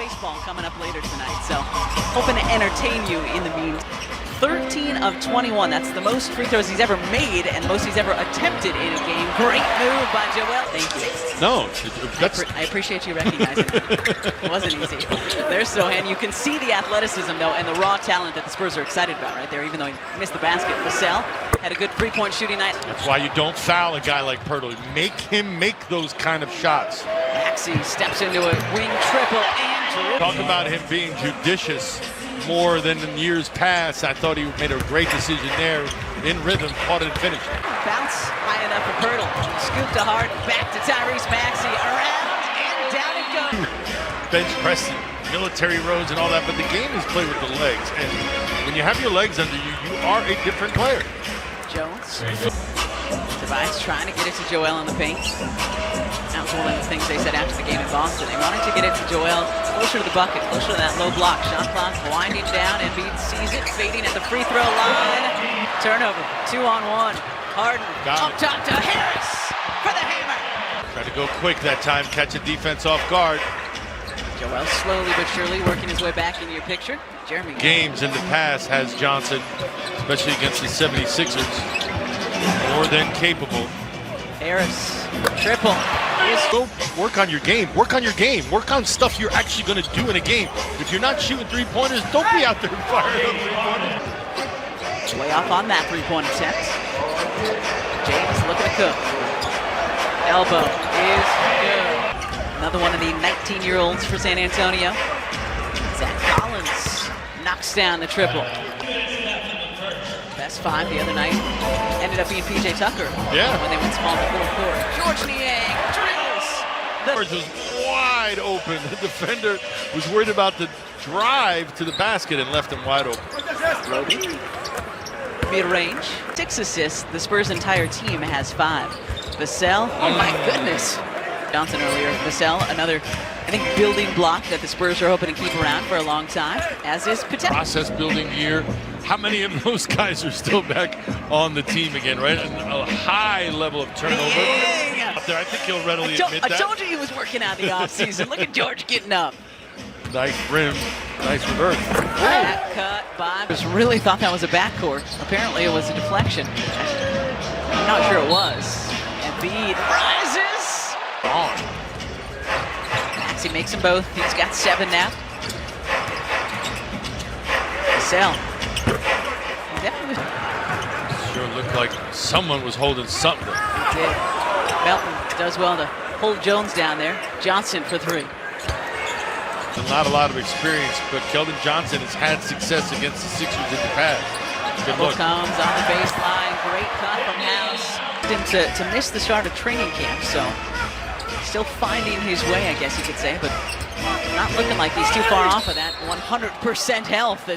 baseball coming up later tonight, so hoping to entertain you in the meantime. 13 of 21. That's the most free throws he's ever made and most he's ever attempted in a game. Great move by Joel. Thank you. No, I appreciate you recognizing it. It wasn't easy. There's Sohan. You can see the athleticism, though, and the raw talent that the Spurs are excited about right there, even though he missed the basket. Vassell had a good three-point shooting night. That's why you don't foul a guy like Perde. Make him make those kind of shots. Maxey steps into a wing triple and dribble. Talk about him being judicious more than in years past. I thought he made a great decision there. In rhythm, caught it and finished. Bounce high enough for Perde. Scoop to Hart, back to Tyrese Maxey. Around and down it goes. Bench pressing, military rows and all that, but the game is played with the legs. And when you have your legs under you, you are a different player. Jones. Tobias trying to get it to Joel in the paint. That was one of the things they said after the game in Boston. They wanted to get it to Joel closer to the bucket, closer to that low block. Shot clock winding down. Embiid sees it, fading at the free throw line. Turnover, 2-on-1. Harden up top to Harris for the hammer. Tried to go quick that time, catch a defense off guard. Joel slowly but surely working his way back into your picture. Jeremy. Games in the past has Johnson, especially against the 76ers, more than capable. Harris, triple. Go work on your game. Work on your game. Work on stuff you're actually going to do in a game. If you're not shooting three-pointers, don't be out there firing up three-pointers. Way off on that three-point attempt. James looking to cook. Elbow is good. Another one of the 19-year-olds for San Antonio. Zach Collins knocks down the triple. Best five the other night ended up being P.J. Tucker. Yeah. When they went small in the fourth quarter. George Niang drills. George was wide open. The defender was worried about the drive to the basket and left him wide open. Loading. Mid-range. 6 assists. The Spurs' entire team has 5. Vassell. Oh my goodness. Johnson earlier. Vassell, another, I think, building block that the Spurs are hoping to keep around for a long time, as is potential. Process building year. How many of those guys are still back on the team again, right? A high level of turnover. Up there. I think he'll readily admit that. I told you he was working out the offseason. Look at George getting up. Nice rim. Nice reverse. Back cut by. Just really thought that was a backcourt. Apparently it was a deflection. I'm not sure it was. Embiid rises. On. Maxey makes them both. He's got 7 now. Vassell. Sure looked like someone was holding something. He did. Melton does well to hold Jones down there. Johnson for 3. Not a lot of experience, but Keldon Johnson has had success against the Sixers in the past. Good look. Comes on the baseline. Great cut from House. To miss the start of training camp, so still finding his way, I guess you could say, but not looking like he's too far off of that 100% health.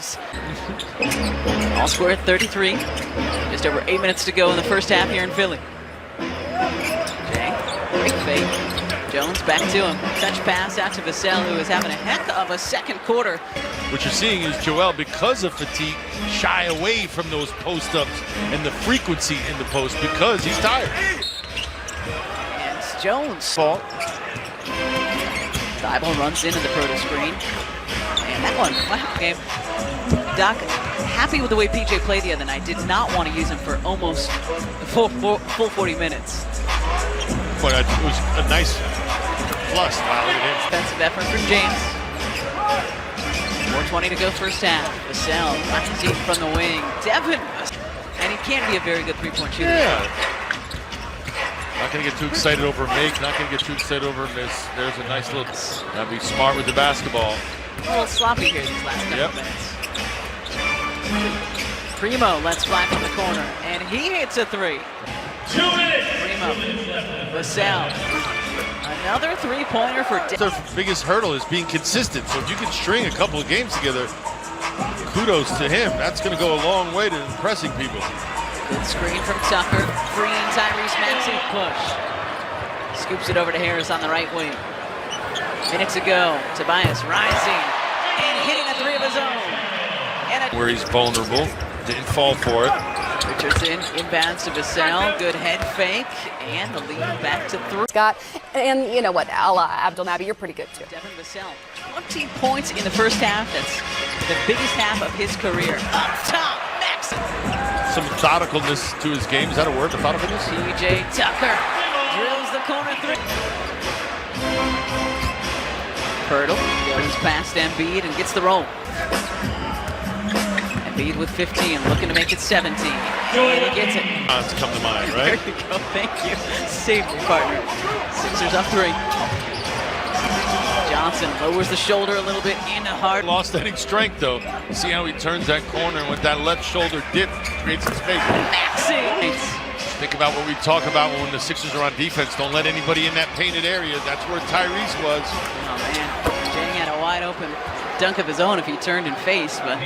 All square at 33. Just over 8 minutes to go in the first half here in Philly. Jay, great fake. Jones back to him. Touch pass out to Vassell, who is having a heck of a second quarter. What you're seeing is Joel, because of fatigue, shy away from those post-ups and the frequency in the post because he's tired. And it's Jones. Fault. Thibault runs into the Perde screen. And that one, wow, game. Doc, happy with the way PJ played the other night. Did not want to use him for almost full 40 minutes. But it was a nice plus. Wow, look at him. Defensive effort from James. 4:20 to go first half. Vassell rising from the wing. Devin. And he can be a very good three-point shooter. Yeah. Not going to get too excited over a make. Not going to get too excited over a miss. There's a nice little. Gotta be smart with the basketball. A little sloppy here these last couple minutes. Primo lets fly from the corner. And he hits a 3. 2 minutes. Primo. Vassell. Another three-pointer for Their biggest hurdle is being consistent. So if you can string a couple of games together, kudos to him. That's going to go a long way to impressing people. Good screen from Tucker. Freeing Tyrese Maxey. Push. Scoops it over to Harris on the right wing. Minute to go. Tobias rising and hitting a 3 of his own. And where he's vulnerable. Didn't fall for it. Richardson inbounds to Vassell. Good head fake. And the lead back to 3. Scott, and you know what, Abdelnaby, you're pretty good too. Devin Vassell, 20 points in the first half. That's the biggest half of his career. Up top, Maxson. Some methodicalness to his game. Is that a word, methodicalness? TJ Tucker drills the corner 3. Perdle goes past Embiid and gets the roll. Embiid with 15, looking to make it 17. And he gets it. It's come to mind, right? There you go, thank you. Save me, partner. Sixers up 3. Johnson lowers the shoulder a little bit into hard. Lost any strength, though. See how he turns that corner, and with that left shoulder dip, creates some space. Maxey! Think about what we talk about when the Sixers are on defense. Don't let anybody in that painted area. That's where Tyrese was. Oh, man. Jang had a wide open dunk of his own if he turned and faced, but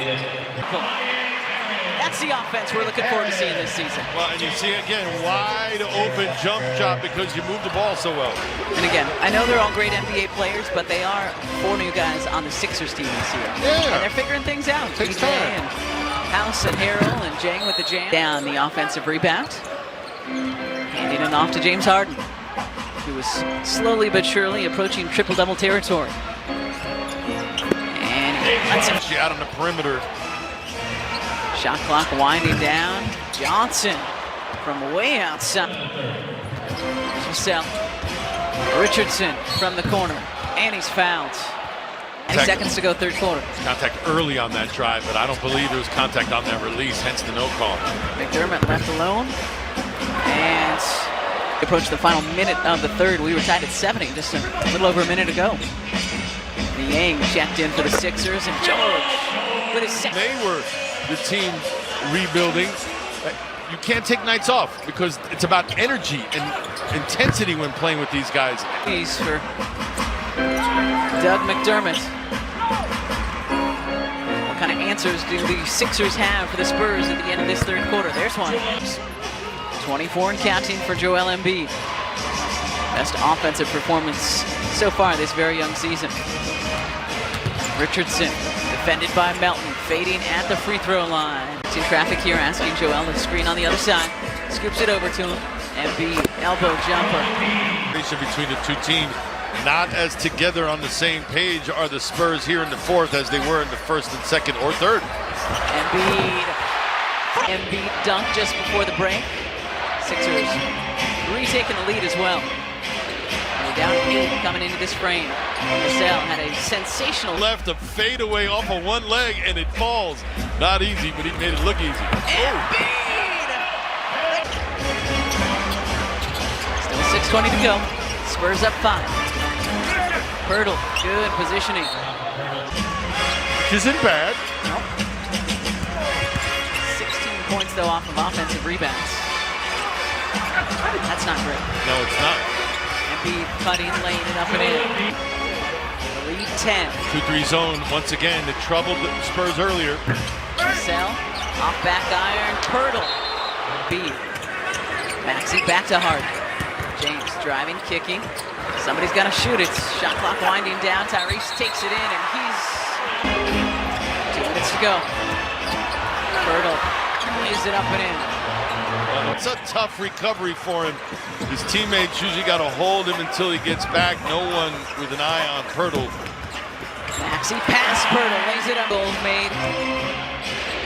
that's the offense we're looking forward to seeing this season. Well, and you see, again, wide open jump shot because you move the ball so well. And again, I know they're all great NBA players, but they are 4 new guys on the Sixers team this year. Yeah. And they're figuring things out. Takes DJ time. and House and Harrell and Jang with the jam. Down the offensive rebound. Handing it off to James Harden, who was slowly but surely approaching triple-double territory. And he lets him Out on the perimeter. shot clock winding down. Johnson from way outside. Vassell. Richardson from the corner. And he's fouled. 20 seconds to go, third quarter. Contact early on that drive, but I don't believe there was contact on that release, hence the no call. McDermott left alone. And approach the final minute of the third. We were tied at 70 just a little over a minute ago. Niang checked in for the Sixers, and George with his second. They were the team rebuilding. You can't take nights off because it's about energy and intensity when playing with these guys. He's for Doug McDermott. What kind of answers do the Sixers have for the Spurs at the end of this third quarter? There's one. 24 and counting for Joel Embiid. Best offensive performance so far this very young season. Richardson, defended by Melton, fading at the free throw line. In traffic here, asking Joel to screen on the other side. Scoops it over to him. Embiid, elbow jumper. Between the two teams, not as together on the same page are the Spurs here in the fourth as they were in the first and second or third. Embiid dunked just before the break. Sixers retaking the lead as well. They're down 8 coming into this frame. Vassell had a sensational left a fadeaway off of one leg and it falls. Not easy, but he made it look easy. Embiid! Still 6:20 to go. Spurs up 5. Perdle, good positioning. Which isn't bad. Nope. 16 points though off of offensive rebounds. That's not great. No, it's not. Embiid cutting, laying it up and in. The lead 10. 2-3 zone once again that troubled the Spurs earlier. Vassell, off back iron, Perdle. Embiid. Maxey back to Harden. James driving, kicking. Somebody's got to shoot it. Shot clock winding down. Tyrese takes it in, and he's 2 minutes to go. Perdle lays it up and in. It's a tough recovery for him. His teammates usually got to hold him until he gets back. No one with an eye on Perdle. Maxey pass, Perdle lays it up. Goals made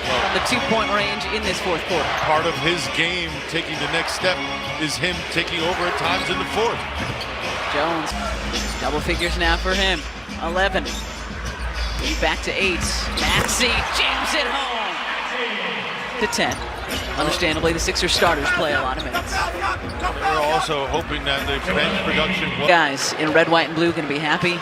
from the 2-point range in this fourth quarter. Part of his game, taking the next step, is him taking over at times in the fourth. Jones, double figures now for him. 11. Back to 8. Maxey jams it home. To 10. Understandably, the Sixers starters play a lot of minutes. We're also hoping that the bench production... Guys in red, white, and blue going to be happy.